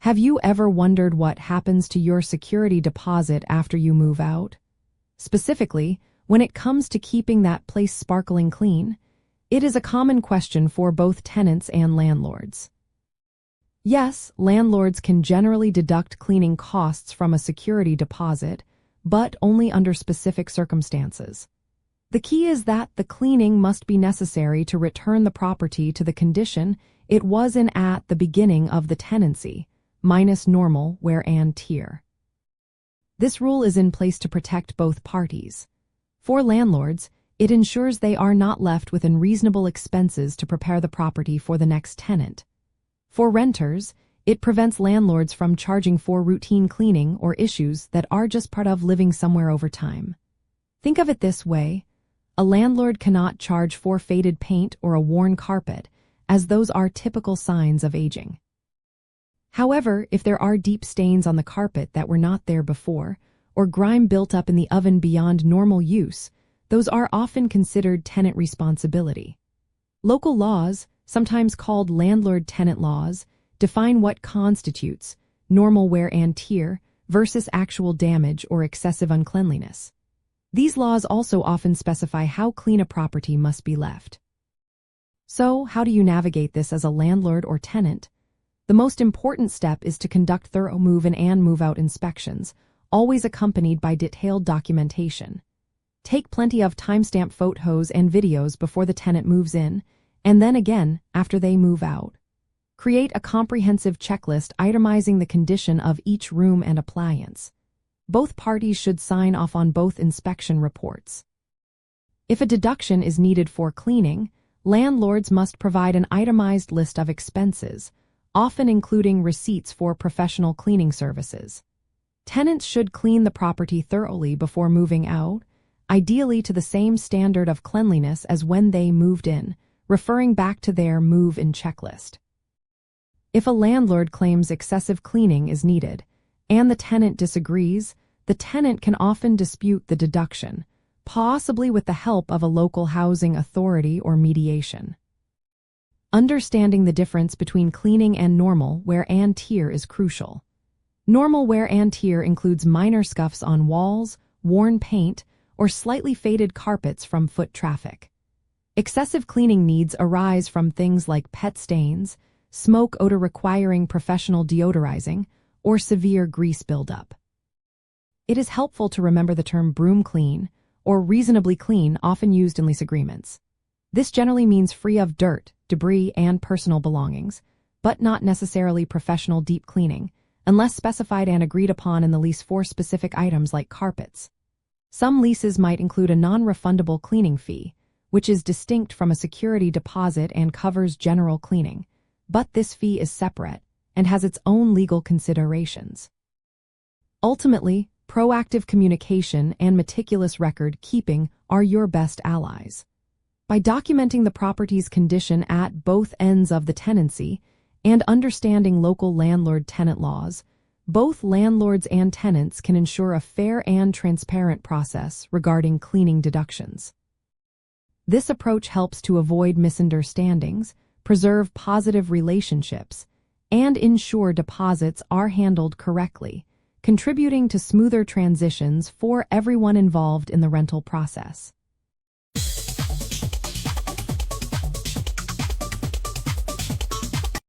Have you ever wondered what happens to your security deposit after you move out? Specifically, when it comes to keeping that place sparkling clean, it is a common question for both tenants and landlords. Yes, landlords can generally deduct cleaning costs from a security deposit, but only under specific circumstances. The key is that the cleaning must be necessary to return the property to the condition it was in at the beginning of the tenancy, minus normal wear and tear. This rule is in place to protect both parties. For landlords, it ensures they are not left with unreasonable expenses to prepare the property for the next tenant. For renters, it prevents landlords from charging for routine cleaning or issues that are just part of living somewhere over time. Think of it this way: a landlord cannot charge for faded paint or a worn carpet, as those are typical signs of aging. However, if there are deep stains on the carpet that were not there before, or grime built up in the oven beyond normal use, those are often considered tenant responsibility. Local laws, sometimes called landlord-tenant laws, define what constitutes normal wear and tear versus actual damage or excessive uncleanliness. These laws also often specify how clean a property must be left. So, how do you navigate this as a landlord or tenant? The most important step is to conduct thorough move-in and move-out inspections, always accompanied by detailed documentation. Take plenty of timestamp photos and videos before the tenant moves in, and then again after they move out. Create a comprehensive checklist itemizing the condition of each room and appliance. Both parties should sign off on both inspection reports. If a deduction is needed for cleaning, landlords must provide an itemized list of expenses, often including receipts for professional cleaning services. Tenants should clean the property thoroughly before moving out, ideally to the same standard of cleanliness as when they moved in, referring back to their move-in checklist. If a landlord claims excessive cleaning is needed, and the tenant disagrees, the tenant can often dispute the deduction, possibly with the help of a local housing authority or mediation. Understanding the difference between cleaning and normal wear and tear is crucial. Normal wear and tear includes minor scuffs on walls, worn paint, or slightly faded carpets from foot traffic. Excessive cleaning needs arise from things like pet stains, smoke odor requiring professional deodorizing, or severe grease buildup. It is helpful to remember the term broom clean or reasonably clean, often used in lease agreements. This generally means free of dirt, debris, and personal belongings, but not necessarily professional deep cleaning, unless specified and agreed upon in the lease for specific items like carpets. Some leases might include a non-refundable cleaning fee, which is distinct from a security deposit and covers general cleaning, but this fee is separate and has its own legal considerations. Ultimately, proactive communication and meticulous record keeping are your best allies. By documenting the property's condition at both ends of the tenancy and understanding local landlord-tenant laws, both landlords and tenants can ensure a fair and transparent process regarding cleaning deductions. This approach helps to avoid misunderstandings, preserve positive relationships, and ensure deposits are handled correctly, contributing to smoother transitions for everyone involved in the rental process.